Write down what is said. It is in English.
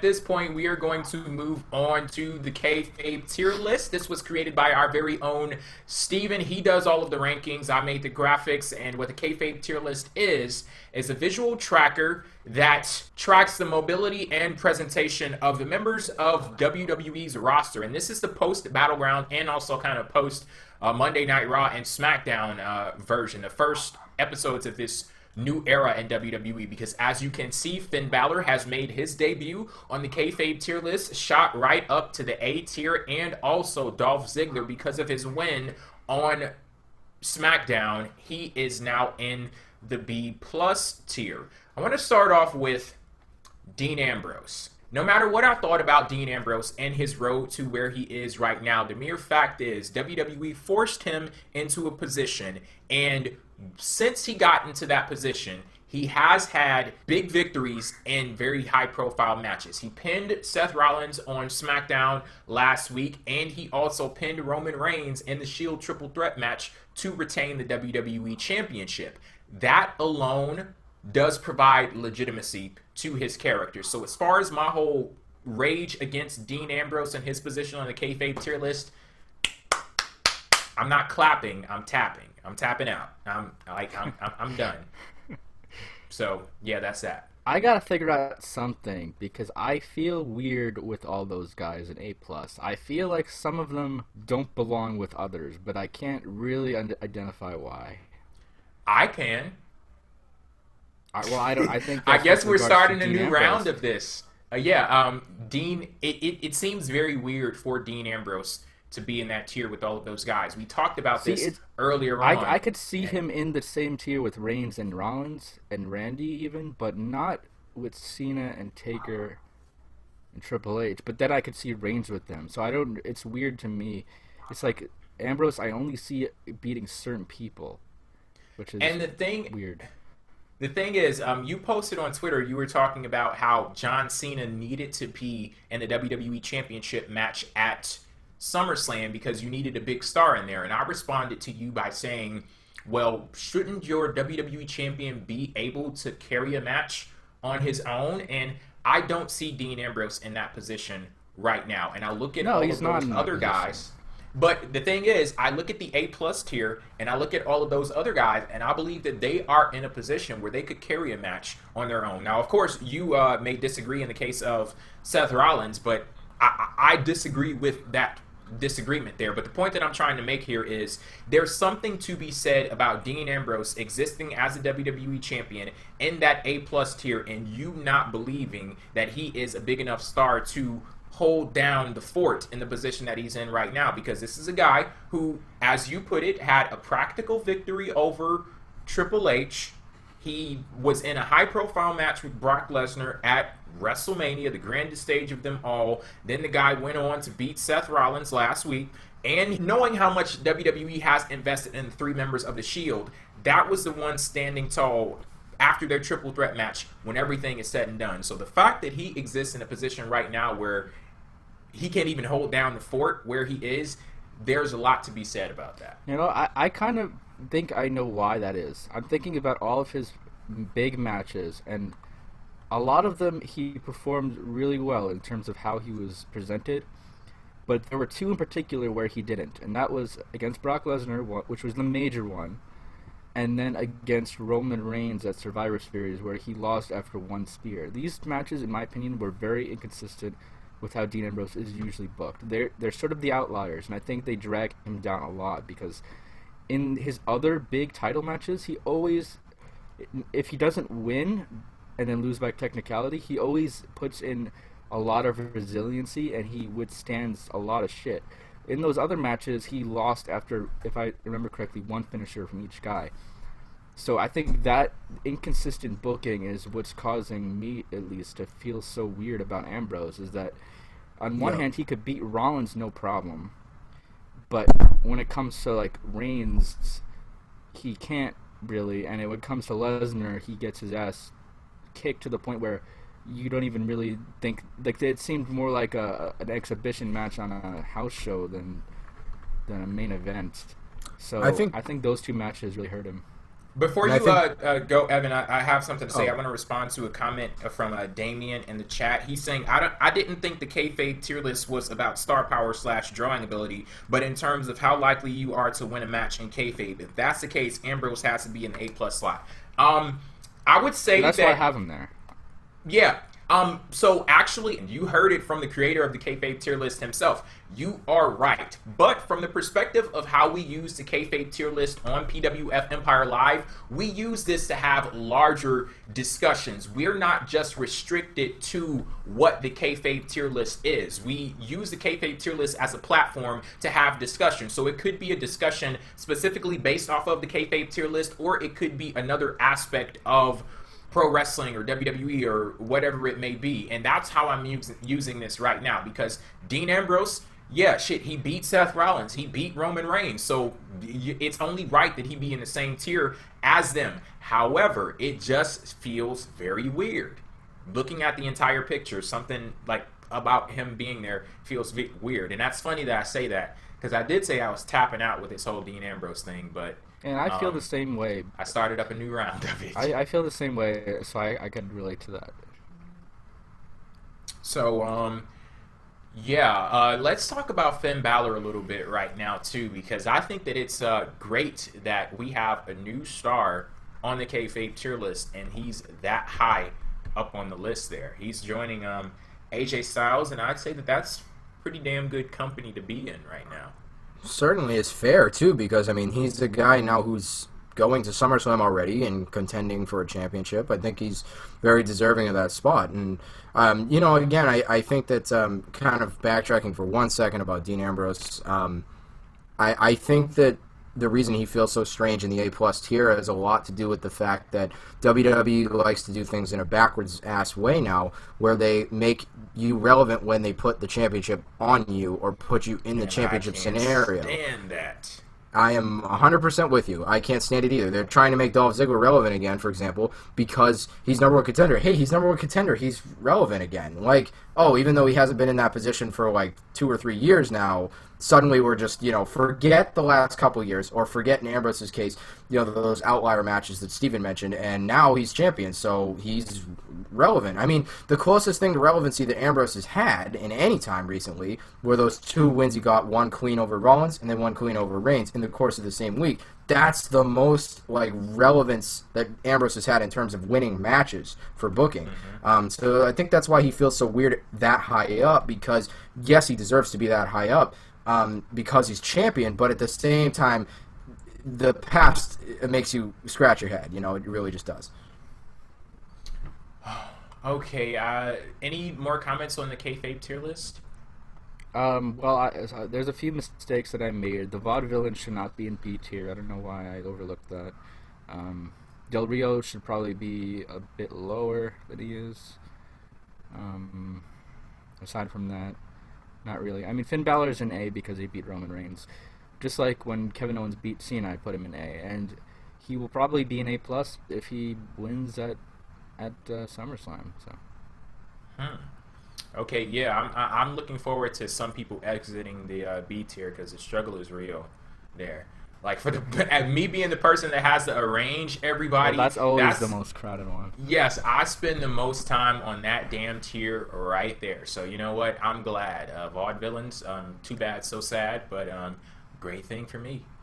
this point, we are going to move on to the Kayfabe Tier List. This was created by our very own Steven. He does all of the rankings. I made the graphics, and what the Kayfabe Tier List is a visual tracker that tracks the mobility and presentation of the members of WWE's roster. And this is the post-Battleground and also kind of post Monday Night Raw and SmackDown version, the first episodes of this new era in WWE, because as you can see, Finn Balor has made his debut on the Kayfabe Tier List, shot right up to the A tier, and also Dolph Ziggler, because of his win on SmackDown, he is now in the B+ tier. I want to start off with Dean Ambrose. No matter what I thought about Dean Ambrose and his road to where he is right now, the mere fact is WWE forced him into a position, and since he got into that position, he has had big victories in very high-profile matches. He pinned Seth Rollins on SmackDown last week, and he also pinned Roman Reigns in the Shield Triple Threat match to retain the WWE Championship. That alone does provide legitimacy to his character. So as far as my whole rage against Dean Ambrose and his position on the Kayfabe Tier List, I'm not clapping, I'm tapping. I'm tapping out. I'm done. So yeah, that's that. I gotta figure out something because I feel weird with all those guys in A+. I feel like some of them don't belong with others, but I can't really identify why. I can. I don't. I think. I guess we're starting a new Ambrose. round of this. Dean. It seems very weird for Dean Ambrose to be in that tier with all of those guys. We talked about this earlier on. I could see him in the same tier with Reigns and Rollins and Randy even, but not with Cena and Taker and Triple H. But then I could see Reigns with them. So I don't. It's weird to me. It's like Ambrose. I only see it beating certain people, which is weird. The thing is, you posted on Twitter, you were talking about how John Cena needed to be in the WWE Championship match at SummerSlam because you needed a big star in there. And I responded to you by saying, well, shouldn't your WWE champion be able to carry a match on his own? And I don't see Dean Ambrose in that position right now. And I look at all of those other guys. But the thing is, I look at the A+ tier, and I look at all of those other guys, and I believe that they are in a position where they could carry a match on their own. Now, of course, you may disagree in the case of Seth Rollins, but I disagree with that disagreement there. But the point that I'm trying to make here is there's something to be said about Dean Ambrose existing as a WWE champion in that A+ tier and you not believing that he is a big enough star to hold down the fort in the position that he's in right now, because this is a guy who, as you put it, had a practical victory over Triple H. He was in a high-profile match with Brock Lesnar at WrestleMania, the grandest stage of them all. Then the guy went on to beat Seth Rollins last week. And knowing how much WWE has invested in the three members of the Shield, that was the one standing tall after their triple threat match when everything is said and done. So the fact that he exists in a position right now where he can't even hold down the fort where he is, there's a lot to be said about that. You know, I kind of think I know why that is. I'm thinking about all of his big matches, and a lot of them he performed really well in terms of how he was presented, but there were two in particular where he didn't, and that was against Brock Lesnar, which was the major one, and then against Roman Reigns at Survivor Series, where he lost after one spear. These matches, in my opinion, were very inconsistent with how Dean Ambrose is usually booked. They're sort of the outliers, and I think they drag him down a lot because in his other big title matches, he always, if he doesn't win and then lose by technicality, he always puts in a lot of resiliency and he withstands a lot of shit. In those other matches, he lost after, if I remember correctly, one finisher from each guy. So I think that inconsistent booking is what's causing me, at least, to feel so weird about Ambrose, is that on one hand, he could beat Rollins no problem, but when it comes to, like, Reigns, he can't really, and when it comes to Lesnar, he gets his ass kicked to the point where you don't even really think, like, it seemed more like an exhibition match on a house show than a main event. So I think those two matches really hurt him. Before And I you think, go, Evan, I have something to say. I oh, want to respond to a comment from Damien in the chat. He's saying, I didn't think the kayfabe tier list was about star power slash drawing ability, but in terms of how likely you are to win a match in kayfabe. If that's the case, Ambrose has to be in the A plus slot. I would say That's why I that have him there. yeah. So actually, and you heard it from the creator of the Kayfabe tier list himself. You are right. But from the perspective of how we use the Kayfabe tier list on PWF Empire Live, we use this to have larger discussions. We're not just restricted to what the Kayfabe tier list is. We use the Kayfabe tier list as a platform to have discussion. So it could be a discussion specifically based off of the Kayfabe tier list, or it could be another aspect of pro wrestling or WWE or whatever it may be. And that's how I'm using this right now, because Dean Ambrose, yeah, shit, he beat Seth Rollins, he beat Roman Reigns, so it's only right that he be in the same tier as them. However, it just feels very weird. Looking at the entire picture, something like about him being there feels weird. And that's funny that I say that, because I did say I was tapping out with this whole Dean Ambrose thing, but And I feel the same way. I started up a new round of it. I feel the same way, so I can relate to that. So, yeah, let's talk about Finn Balor a little bit right now, too, because I think that it's great that we have a new star on the Kayfabe tier list, and he's that high up on the list there. He's joining AJ Styles, and I'd say that that's pretty damn good company to be in right now. certainly is fair too, because I mean he's the guy now who's going to SummerSlam already and contending for a championship. I think he's very deserving of that spot. And again, I think that kind of backtracking for 1 second about Dean Ambrose. I think that the reason he feels so strange in the A-plus tier has a lot to do with the fact that WWE likes to do things in a backwards-ass way now, where they make you relevant when they put the championship on you or put you in the championship scenario. Stand that. I am 100% with you. I can't stand it either. They're trying to make Dolph Ziggler relevant again, for example, because he's number one contender. Hey, he's number one contender. He's relevant again. Like, oh, even though he hasn't been in that position for like 2 or 3 years now, suddenly we're just, forget the last couple years, or forget in Ambrose's case, those outlier matches that Steven mentioned, and now he's champion, so he's relevant. I mean, the closest thing to relevancy that Ambrose has had in any time recently were those 2 wins he got, one clean over Rollins and then one clean over Reigns in the course of the same week. That's the most relevance that Ambrose has had in terms of winning matches for booking. So I think that's why he feels so weird that high up, because yes, he deserves to be that high up because he's champion, but at the same time, the past, it makes you scratch your head. It really just does. Okay, any more comments on the Kayfabe tier list? There's a few mistakes that I made. The Vaudevillain should not be in B tier. I don't know why I overlooked that. Del Rio should probably be a bit lower than he is. Aside from that, not really. I mean, Finn Balor is an A because he beat Roman Reigns. Just like when Kevin Owens beat Cena, I put him in A. And he will probably be an A+ if he wins at SummerSlam. So. Okay, yeah, I'm looking forward to some people exiting the B tier, because the struggle is real there. Like, for me being the person that has to arrange everybody. Well, that's always the most crowded one. Yes, I spend the most time on that damn tier right there. So you know what? I'm glad. Vaudevillains, too bad, so sad, but great thing for me.